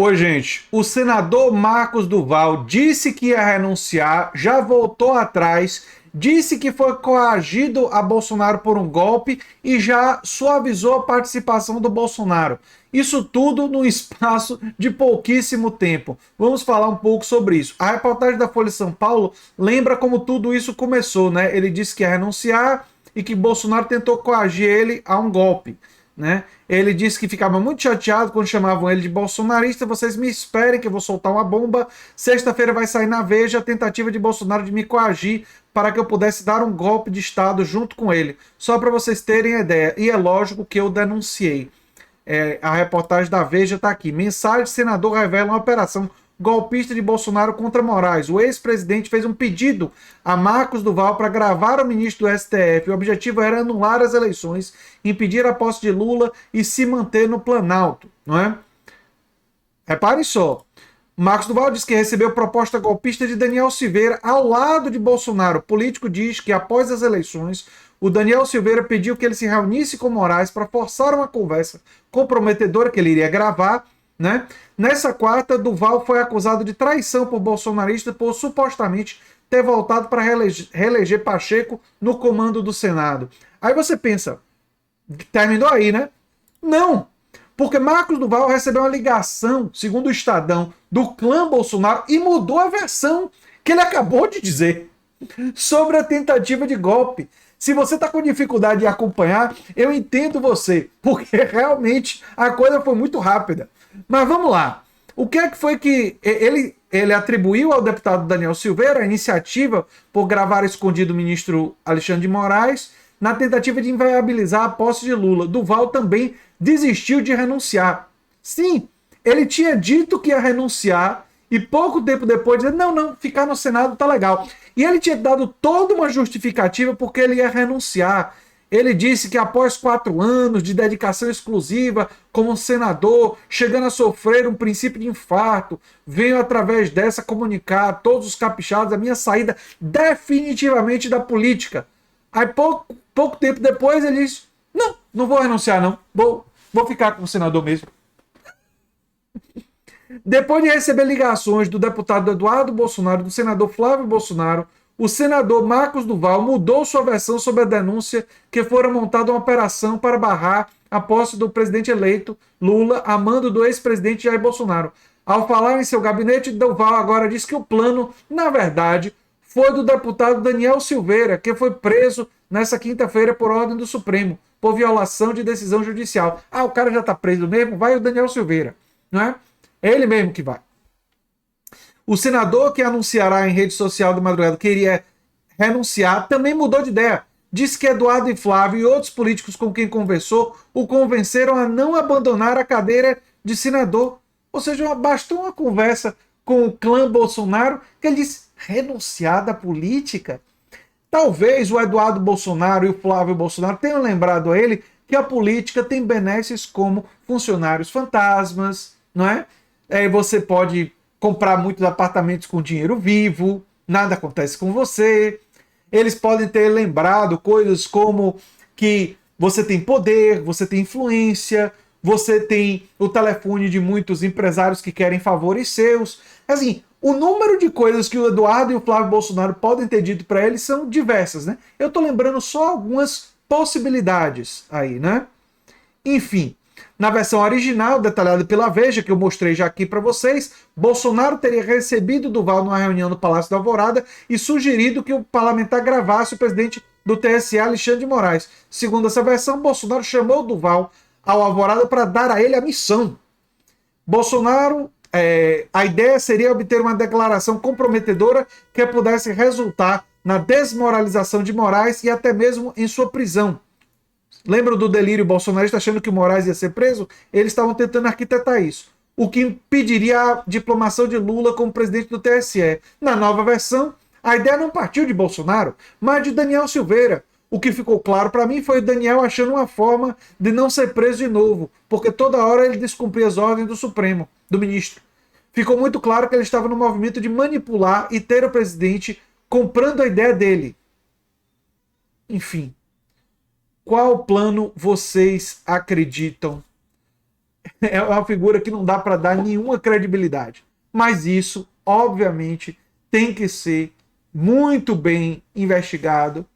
Oi, gente. O senador Marcos Duval disse que ia renunciar, já voltou atrás, disse que foi coagido a Bolsonaro por um golpe e já suavizou a participação do Bolsonaro. Isso tudo no espaço de pouquíssimo tempo. Vamos falar um pouco sobre isso. A reportagem da Folha de São Paulo lembra como tudo isso começou, né? Ele disse que ia renunciar e que Bolsonaro tentou coagir ele a um golpe. Né? Ele disse que ficava muito chateado quando chamavam ele de bolsonarista. Vocês me esperem que eu vou soltar uma bomba. Sexta-feira vai sair na Veja a tentativa de Bolsonaro de me coagir para que eu pudesse dar um golpe de Estado junto com ele. Só para vocês terem a ideia. E é lógico que eu denunciei. A reportagem da Veja está aqui. Mensagem de senador revela uma operação golpista de Bolsonaro contra Moraes. O ex-presidente fez um pedido a Marcos Duval para gravar o ministro do STF. O objetivo era anular as eleições, impedir a posse de Lula e se manter no Planalto, não é? Repare só. Marcos Duval diz que recebeu proposta golpista de Daniel Silveira ao lado de Bolsonaro. O político diz que após as eleições, o Daniel Silveira pediu que ele se reunisse com Moraes para forçar uma conversa comprometedora que ele iria gravar, né? Nessa quarta, Duval foi acusado de traição por bolsonarista por supostamente ter voltado para reeleger Pacheco no comando do Senado. Aí você pensa, terminou aí, né? Não, porque Marcos Duval recebeu uma ligação, segundo o Estadão, do clã Bolsonaro e mudou a versão que ele acabou de dizer sobre a tentativa de golpe. Se você está com dificuldade de acompanhar, eu entendo você, porque realmente a coisa foi muito rápida. Mas vamos lá. O que é que foi que ele atribuiu ao deputado Daniel Silveira a iniciativa por gravar escondido o ministro Alexandre de Moraes na tentativa de inviabilizar a posse de Lula? Duval também desistiu de renunciar. Sim, ele tinha dito que ia renunciar e pouco tempo depois dizer, não, ficar no Senado tá legal. E ele tinha dado toda uma justificativa porque ele ia renunciar. Ele disse que após 4 anos de dedicação exclusiva como senador, chegando a sofrer um princípio de infarto, venho através dessa comunicar a todos os capixados a minha saída definitivamente da política. Aí pouco tempo depois ele disse, não vou renunciar não, vou ficar como senador mesmo. Depois de receber ligações do deputado Eduardo Bolsonaro e do senador Flávio Bolsonaro, o senador Marcos Duval mudou sua versão sobre a denúncia que fora montada uma operação para barrar a posse do presidente eleito Lula a mando do ex-presidente Jair Bolsonaro. Ao falar em seu gabinete, Duval agora diz que o plano, na verdade, foi do deputado Daniel Silveira, que foi preso nessa quinta-feira por ordem do Supremo, por violação de decisão judicial. Ah, o cara já está preso mesmo? Vai o Daniel Silveira, não é? É ele mesmo que vai. O senador que anunciará em rede social do Madrugada que iria renunciar também mudou de ideia. Disse que Eduardo e Flávio e outros políticos com quem conversou o convenceram a não abandonar a cadeira de senador. Ou seja, bastou uma conversa com o clã Bolsonaro que ele disse renunciar da política. Talvez o Eduardo Bolsonaro e o Flávio Bolsonaro tenham lembrado a ele que a política tem benesses como funcionários fantasmas, não é? Você pode comprar muitos apartamentos com dinheiro vivo, nada acontece com você. Eles podem ter lembrado coisas como que você tem poder, você tem influência, você tem o telefone de muitos empresários que querem favores seus. Assim, o número de coisas que o Eduardo e o Flávio Bolsonaro podem ter dito para eles são diversas, né? Eu tô lembrando só algumas possibilidades aí, né? Enfim, na versão original, detalhada pela Veja, que eu mostrei já aqui para vocês, Bolsonaro teria recebido Duval numa reunião no Palácio da Alvorada e sugerido que o parlamentar gravasse o presidente do TSE, Alexandre de Moraes. Segundo essa versão, Bolsonaro chamou Duval ao Alvorada para dar a ele a missão. Bolsonaro, a ideia seria obter uma declaração comprometedora que pudesse resultar na desmoralização de Moraes e até mesmo em sua prisão. Lembram do delírio bolsonarista achando que o Moraes ia ser preso? Eles estavam tentando arquitetar isso. O que impediria a diplomação de Lula como presidente do TSE. Na nova versão, a ideia não partiu de Bolsonaro, mas de Daniel Silveira. O que ficou claro para mim foi o Daniel achando uma forma de não ser preso de novo, porque toda hora ele descumpria as ordens do Supremo, do ministro. Ficou muito claro que ele estava no movimento de manipular e ter o presidente comprando a ideia dele. Enfim. Qual plano vocês acreditam é uma figura que não dá para dar nenhuma credibilidade. Mas isso, obviamente, tem que ser muito bem investigado.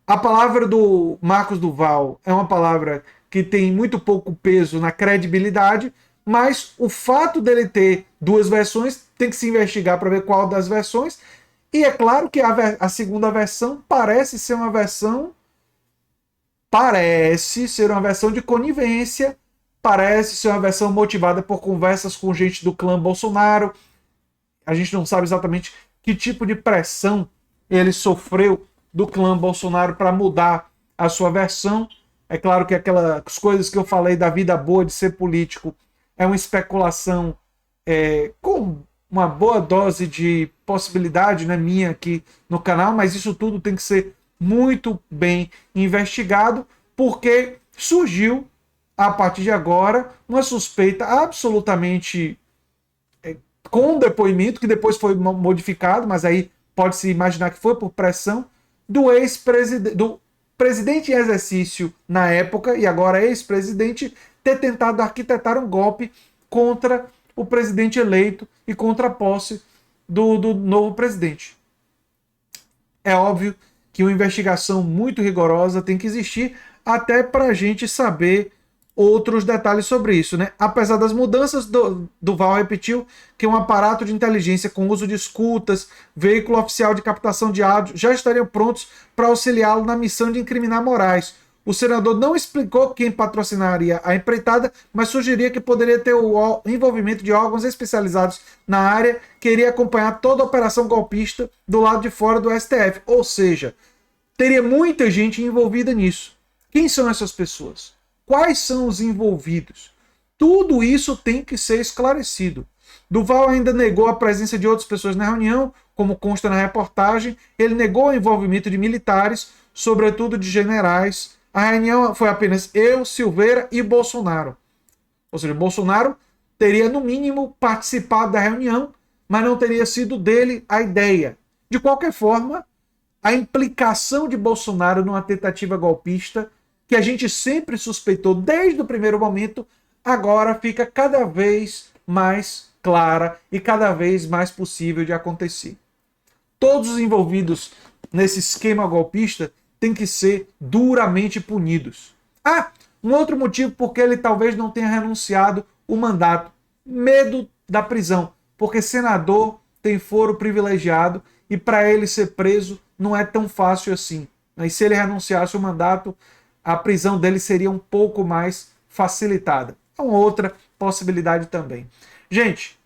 A palavra do Marcos Duval é uma palavra que tem muito pouco peso na credibilidade, mas o fato dele ter duas versões tem que se investigar para ver qual das versões. E é claro que a segunda versão parece ser uma versão de conivência, parece ser uma versão motivada por conversas com gente do clã Bolsonaro. A gente não sabe exatamente que tipo de pressão ele sofreu do clã Bolsonaro para mudar a sua versão. É claro que aquelas coisas que eu falei da vida boa de ser político é uma especulação com uma boa dose de possibilidade, né, minha aqui no canal, mas isso tudo tem que ser muito bem investigado, porque surgiu, a partir de agora, uma suspeita absolutamente com depoimento, que depois foi modificado, mas aí pode-se imaginar que foi por pressão, do ex-presidente, do presidente em exercício na época, e agora ex-presidente, ter tentado arquitetar um golpe contra o presidente eleito e contra a posse do novo presidente. É óbvio que uma investigação muito rigorosa tem que existir até para a gente saber outros detalhes sobre isso, né? Apesar das mudanças, Duval repetiu que um aparato de inteligência com uso de escutas, veículo oficial de captação de áudio já estariam prontos para auxiliá-lo na missão de incriminar Moraes. O senador não explicou quem patrocinaria a empreitada, mas sugeria que poderia ter o envolvimento de órgãos especializados na área que iria acompanhar toda a operação golpista do lado de fora do STF. Ou seja, teria muita gente envolvida nisso. Quem são essas pessoas? Quais são os envolvidos? Tudo isso tem que ser esclarecido. Duval ainda negou a presença de outras pessoas na reunião, como consta na reportagem. Ele negou o envolvimento de militares, sobretudo de generais. A reunião foi apenas eu, Silveira e Bolsonaro. Ou seja, Bolsonaro teria, no mínimo, participado da reunião, mas não teria sido dele a ideia. De qualquer forma, a implicação de Bolsonaro numa tentativa golpista, que a gente sempre suspeitou desde o primeiro momento, agora fica cada vez mais clara e cada vez mais possível de acontecer. Todos os envolvidos nesse esquema golpista têm que ser duramente punidos. Um outro motivo porque ele talvez não tenha renunciado o mandato: medo da prisão, porque senador tem foro privilegiado e para ele ser preso não é tão fácil assim. Mas se ele renunciasse o mandato, a prisão dele seria um pouco mais facilitada. É uma outra possibilidade também. Gente,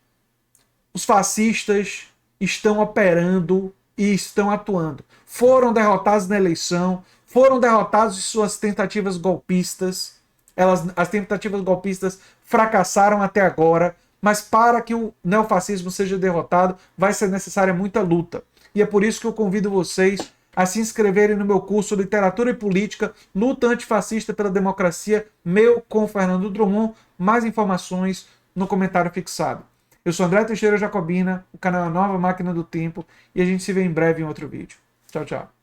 os fascistas estão operando e estão atuando. Foram derrotados na eleição, foram derrotados em suas tentativas golpistas. As tentativas golpistas fracassaram até agora, mas para que o neofascismo seja derrotado, vai ser necessária muita luta. E é por isso que eu convido vocês a se inscreverem no meu curso Literatura e Política, Luta Antifascista pela Democracia, meu com Fernando Drummond. Mais informações no comentário fixado. Eu sou André Teixeira Jacobina, o canal é Nova Máquina do Tempo, e a gente se vê em breve em outro vídeo. Tchau, tchau.